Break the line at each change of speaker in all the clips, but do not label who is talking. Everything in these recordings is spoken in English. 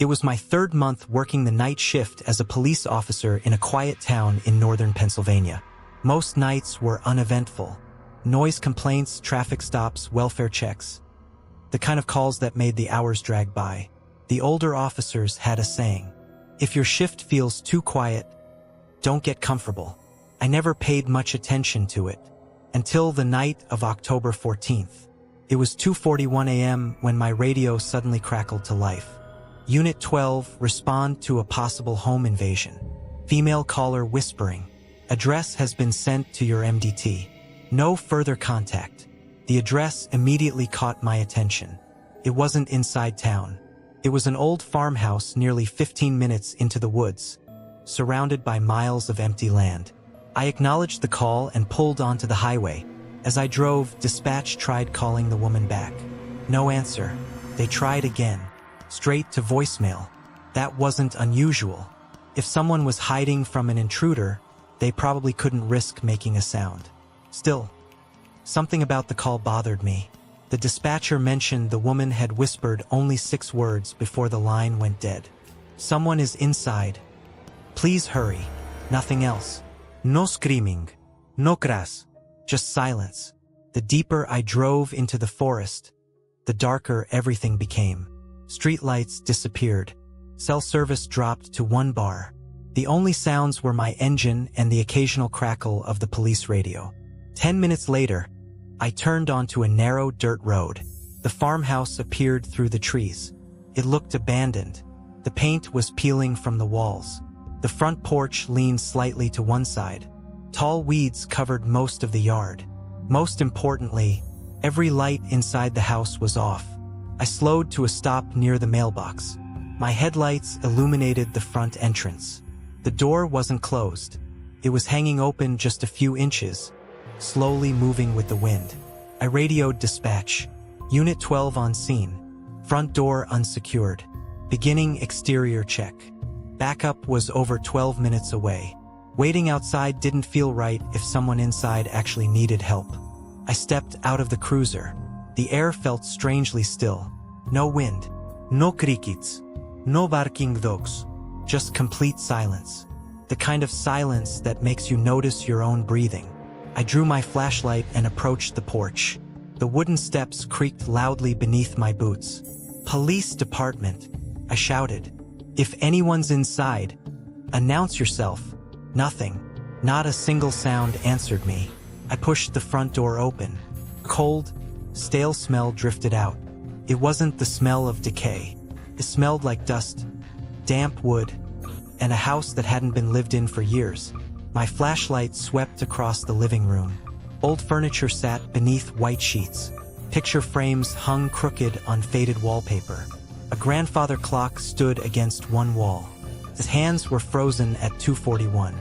was my third month working the night shift as a police officer in a quiet town in northern Pennsylvania. Most nights were uneventful. Noise complaints, traffic stops, welfare checks. The kind of calls that made the hours drag by. The older officers had a saying: if your shift feels too quiet, don't get comfortable. I never paid much attention to it until the night of October 14th. It was 2:41 a.m. when my radio suddenly crackled to life. Unit 12, respond to a possible home invasion. Female caller whispering, address has been sent to your MDT. No further contact. The address immediately caught my attention. It wasn't inside town. It was an old farmhouse nearly 15 minutes into the woods, surrounded by miles of empty land. I acknowledged the call and pulled onto the highway. As I drove, dispatch tried calling the woman back. No answer. They tried again. Straight to voicemail. That wasn't unusual. If someone was hiding from an intruder, they probably couldn't risk making a sound. Still, something about the call bothered me. The dispatcher mentioned the woman had whispered only 6 words before the line went dead. Someone is inside. Please hurry. Nothing else. No screaming. No cries. Just silence. The deeper I drove into the forest, the darker everything became. Streetlights disappeared. Cell service dropped to 1 bar. The only sounds were my engine and the occasional crackle of the police radio. 10 minutes later, I turned onto a narrow dirt road. The farmhouse appeared through the trees. It looked abandoned. The paint was peeling from the walls. The front porch leaned slightly to one side. Tall weeds covered most of the yard. Most importantly, every light inside the house was off. I slowed to a stop near the mailbox. My headlights illuminated the front entrance. The door wasn't closed. It was hanging open just a few inches, slowly moving with the wind. I radioed dispatch. Unit 12 on scene. Front door unsecured. Beginning exterior check. Backup was over 12 minutes away. Waiting outside didn't feel right if someone inside actually needed help. I stepped out of the cruiser. The air felt strangely still. No wind. No crickets. No barking dogs. Just complete silence. The kind of silence that makes you notice your own breathing. I drew my flashlight and approached the porch. The wooden steps creaked loudly beneath my boots. Police department, I shouted. If anyone's inside, announce yourself. Nothing. Not a single sound answered me. I pushed the front door open. Cold, stale smell drifted out. It wasn't the smell of decay. It smelled like dust, damp wood, and a house that hadn't been lived in for years. My flashlight swept across the living room. Old furniture sat beneath white sheets. Picture frames hung crooked on faded wallpaper. A grandfather clock stood against one wall. His hands were frozen at 2:41.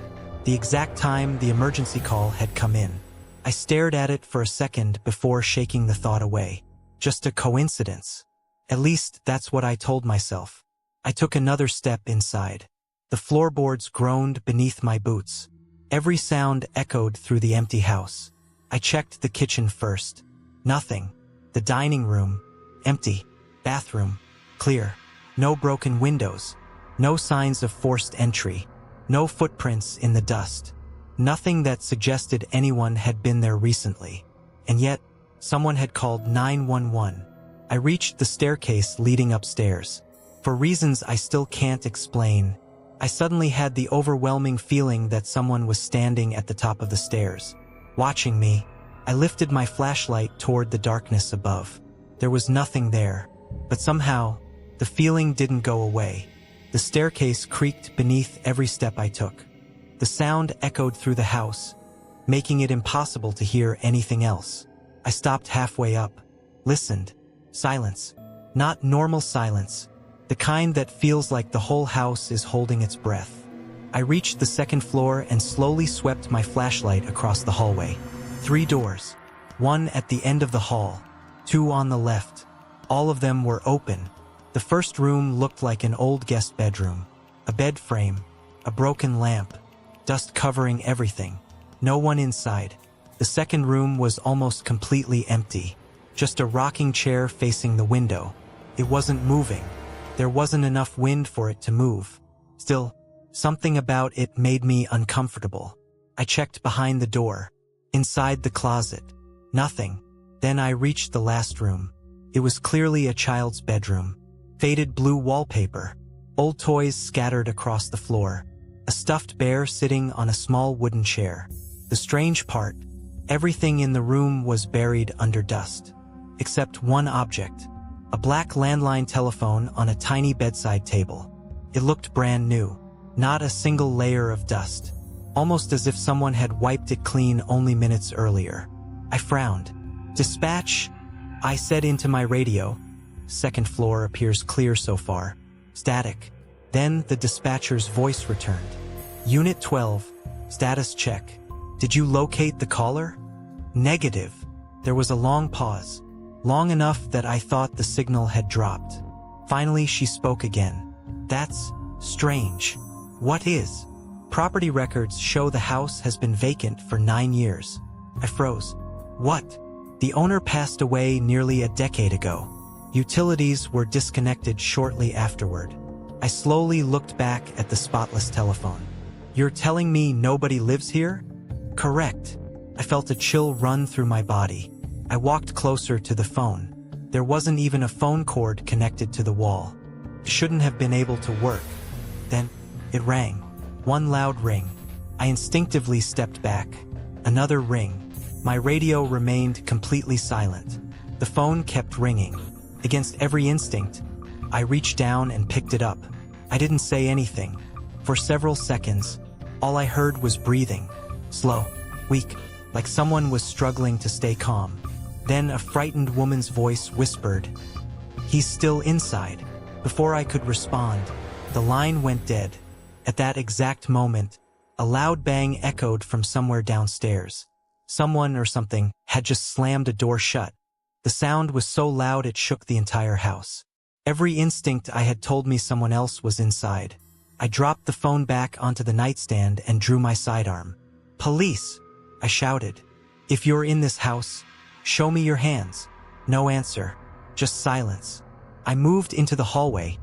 The exact time the emergency call had come in. I stared at it for a second before shaking the thought away. Just a coincidence. At least that's what I told myself. I took another step inside. The floorboards groaned beneath my boots. Every sound echoed through the empty house. I checked the kitchen first. Nothing. The dining room, empty. Bathroom, clear. No broken windows. No signs of forced entry. No footprints in the dust. Nothing that suggested anyone had been there recently. And yet, someone had called 911. I reached the staircase leading upstairs. For reasons I still can't explain, I suddenly had the overwhelming feeling that someone was standing at the top of the stairs, watching me. I lifted my flashlight toward the darkness above. There was nothing there, but somehow, the feeling didn't go away. The staircase creaked beneath every step I took. The sound echoed through the house, making it impossible to hear anything else. I stopped halfway up, listened. Silence. Not normal silence. The kind that feels like the whole house is holding its breath. I reached the second floor and slowly swept my flashlight across the hallway. 3 doors. 1 at the end of the hall. 2 on the left. All of them were open. The first room looked like an old guest bedroom. A bed frame. A broken lamp. Dust covering everything. No one inside. The second room was almost completely empty. Just a rocking chair facing the window. It wasn't moving. There wasn't enough wind for it to move. Still, something about it made me uncomfortable. I checked behind the door, inside the closet. Nothing. Then I reached the last room. It was clearly a child's bedroom. Faded blue wallpaper, old toys scattered across the floor, a stuffed bear sitting on a small wooden chair. The strange part, everything in the room was buried under dust. Except one object, a black landline telephone on a tiny bedside table. It looked brand new, not a single layer of dust, almost as if someone had wiped it clean only minutes earlier. I frowned. "Dispatch," I said into my radio. "Second floor appears clear so far." Static. Then the dispatcher's voice returned. "Unit 12, status check. Did you locate the caller?" "Negative." There was a long pause, long enough that I thought the signal had dropped. Finally she spoke again. "That's strange." "What is?" "Property records show the house has been vacant for 9 years." I froze. "What?" "The owner passed away nearly a decade ago. Utilities were disconnected shortly afterward." I slowly looked back at the spotless telephone. "You're telling me nobody lives here?" "Correct." I felt a chill run through my body. I walked closer to the phone. There wasn't even a phone cord connected to the wall. It shouldn't have been able to work. Then, it rang. One loud ring. I instinctively stepped back. Another ring. My radio remained completely silent. The phone kept ringing. Against every instinct, I reached down and picked it up. I didn't say anything. For several seconds, all I heard was breathing. Slow, weak, like someone was struggling to stay calm. Then a frightened woman's voice whispered, "He's still inside." Before I could respond, the line went dead. At that exact moment, a loud bang echoed from somewhere downstairs. Someone or something had just slammed a door shut. The sound was so loud it shook the entire house. Every instinct I had told me someone else was inside. I dropped the phone back onto the nightstand and drew my sidearm. "Police!" I shouted. "If you're in this house, show me your hands." No answer, just silence. I moved into the hallway,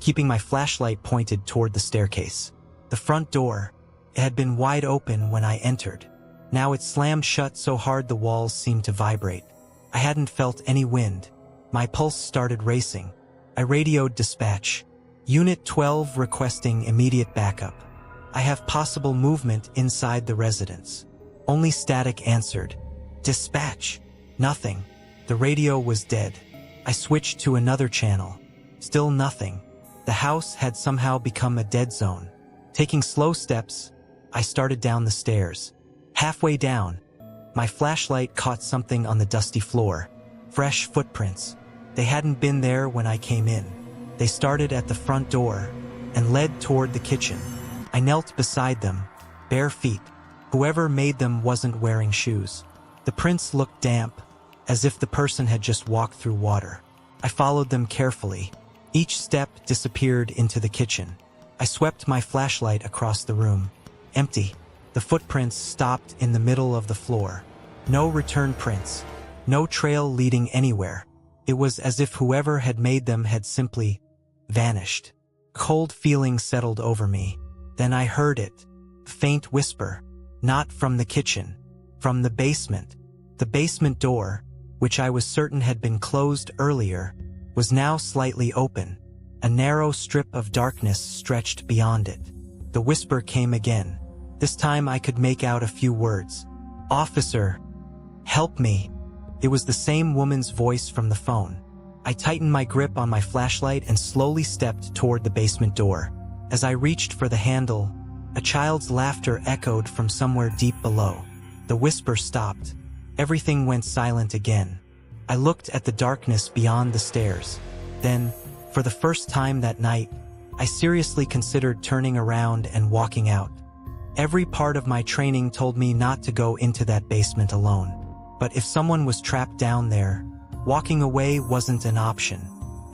keeping my flashlight pointed toward the staircase. The front door, it had been wide open when I entered. Now it slammed shut so hard the walls seemed to vibrate. I hadn't felt any wind. My pulse started racing. I radioed dispatch. "Unit 12 requesting immediate backup. I have possible movement inside the residence." Only static answered. "Dispatch." Nothing. The radio was dead. I switched to another channel. Still nothing. The house had somehow become a dead zone. Taking slow steps, I started down the stairs. Halfway down, my flashlight caught something on the dusty floor. Fresh footprints. They hadn't been there when I came in. They started at the front door and led toward the kitchen. I knelt beside them, bare feet. Whoever made them wasn't wearing shoes. The prints looked damp, as if the person had just walked through water. I followed them carefully. Each step disappeared into the kitchen. I swept my flashlight across the room. Empty. The footprints stopped in the middle of the floor. No return prints. No trail leading anywhere. It was as if whoever had made them had simply vanished. Cold feeling settled over me. Then I heard it. A faint whisper. Not from the kitchen. From the basement. The basement door, which I was certain had been closed earlier, was now slightly open. A narrow strip of darkness stretched beyond it. The whisper came again. This time I could make out a few words. "Officer, help me." It was the same woman's voice from the phone. I tightened my grip on my flashlight and slowly stepped toward the basement door. As I reached for the handle, a child's laughter echoed from somewhere deep below. The whisper stopped. Everything went silent again. I looked at the darkness beyond the stairs. Then, for the first time that night, I seriously considered turning around and walking out. Every part of my training told me not to go into that basement alone. But if someone was trapped down there, walking away wasn't an option.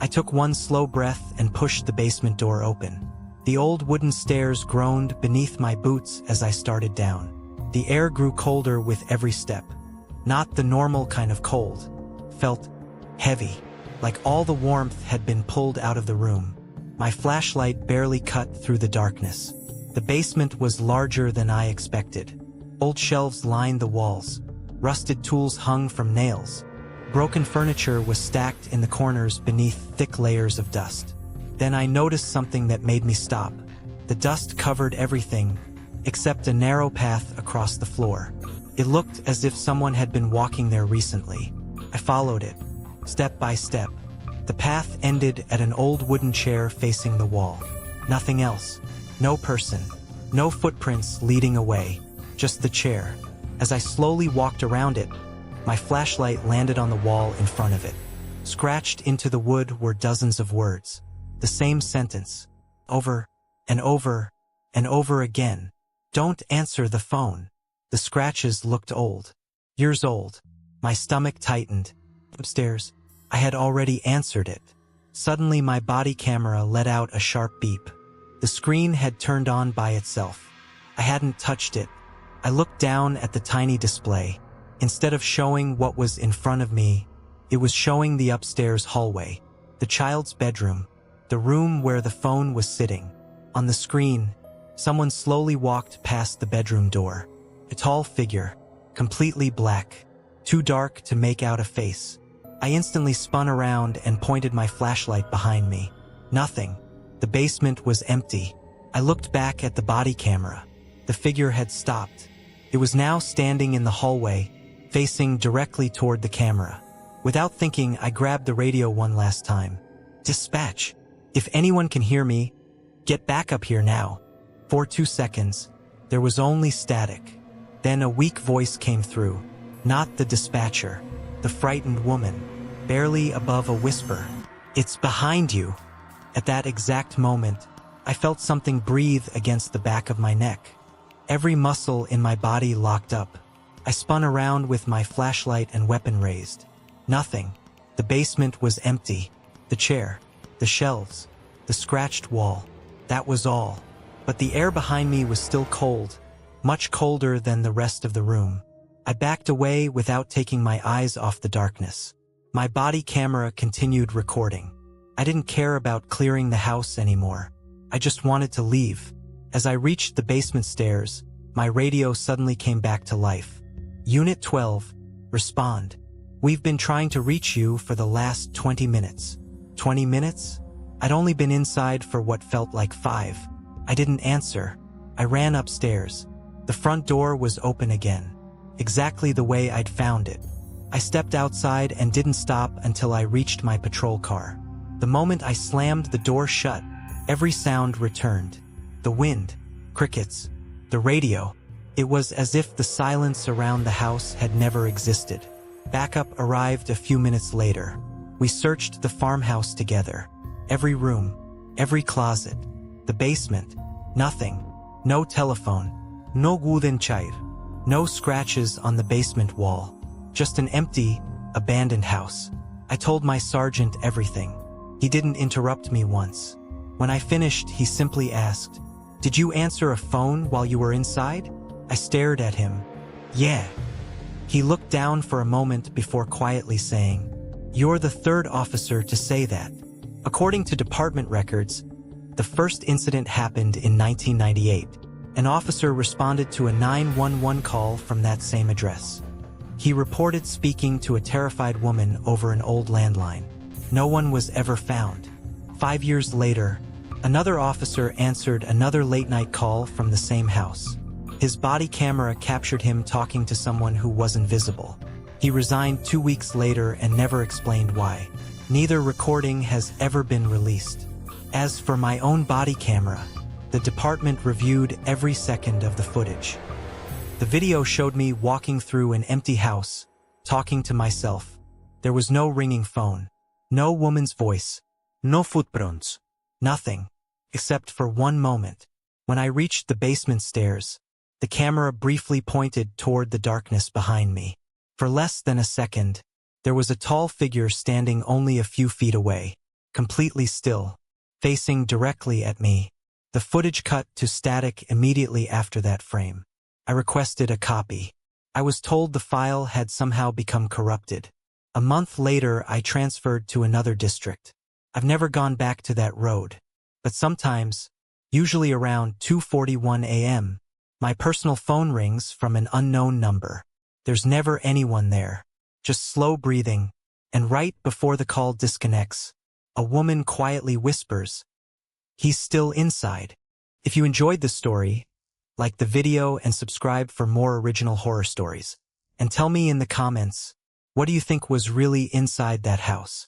I took one slow breath and pushed the basement door open. The old wooden stairs groaned beneath my boots as I started down. The air grew colder with every step. Not the normal kind of cold. Felt heavy, like all the warmth had been pulled out of the room. My flashlight barely cut through the darkness. The basement was larger than I expected. Old shelves lined the walls. Rusted tools hung from nails. Broken furniture was stacked in the corners beneath thick layers of dust. Then I noticed something that made me stop. The dust covered everything, except a narrow path across the floor. It looked as if someone had been walking there recently. I followed it, step by step. The path ended at an old wooden chair facing the wall. Nothing else. No person. No footprints leading away. Just the chair. As I slowly walked around it, my flashlight landed on the wall in front of it. Scratched into the wood were dozens of words. The same sentence. Over and over and over again. Don't answer the phone. The scratches looked old. Years old. My stomach tightened. Upstairs, I had already answered it. Suddenly my body camera let out a sharp beep. The screen had turned on by itself. I hadn't touched it. I looked down at the tiny display. Instead of showing what was in front of me, it was showing the upstairs hallway, the child's bedroom, the room where the phone was sitting. On the screen, someone slowly walked past the bedroom door. A tall figure, completely black, too dark to make out a face. I instantly spun around and pointed my flashlight behind me. Nothing. The basement was empty. I looked back at the body camera. The figure had stopped. It was now standing in the hallway, facing directly toward the camera. Without thinking, I grabbed the radio one last time. Dispatch. If anyone can hear me, get back up here now. For 2 seconds, there was only static. Then a weak voice came through. Not the dispatcher. The frightened woman. Barely above a whisper. It's behind you. At that exact moment, I felt something breathe against the back of my neck. Every muscle in my body locked up. I spun around with my flashlight and weapon raised. Nothing. The basement was empty. The chair, the shelves, the scratched wall. That was all. But the air behind me was still cold, much colder than the rest of the room. I backed away without taking my eyes off the darkness. My body camera continued recording. I didn't care about clearing the house anymore. I just wanted to leave. As I reached the basement stairs, my radio suddenly came back to life. Unit 12, respond. We've been trying to reach you for the last 20 minutes. 20 minutes? I'd only been inside for what felt like 5. I didn't answer. I ran upstairs. The front door was open again, exactly the way I'd found it. I stepped outside and didn't stop until I reached my patrol car. The moment I slammed the door shut, every sound returned. The wind, crickets, the radio. It was as if the silence around the house had never existed. Backup arrived a few minutes later. We searched the farmhouse together. Every room, every closet, the basement, nothing. No telephone, no wooden chair, no scratches on the basement wall. Just an empty, abandoned house. I told my sergeant everything. He didn't interrupt me once. When I finished, he simply asked, "Did you answer a phone while you were inside?" I stared at him. "Yeah." He looked down for a moment before quietly saying, "You're the third officer to say that." According to department records, the first incident happened in 1998. An officer responded to a 911 call from that same address. He reported speaking to a terrified woman over an old landline. No one was ever found. 5 years later, another officer answered another late-night call from the same house. His body camera captured him talking to someone who wasn't visible. He resigned 2 weeks later and never explained why. Neither recording has ever been released. As for my own body camera, the department reviewed every second of the footage. The video showed me walking through an empty house, talking to myself. There was no ringing phone, no woman's voice, no footprints, nothing, except for one moment. When I reached the basement stairs, the camera briefly pointed toward the darkness behind me. For less than a second, there was a tall figure standing only a few feet away, completely still, facing directly at me. The footage cut to static immediately after that frame. I requested a copy. I was told the file had somehow become corrupted. A month later, I transferred to another district. I've never gone back to that road. But sometimes, usually around 2:41 a.m., my personal phone rings from an unknown number. There's never anyone there, just slow breathing, and right before the call disconnects, a woman quietly whispers, "He's still inside." If you enjoyed the story, like the video and subscribe for more original horror stories. And tell me in the comments, what do you think was really inside that house?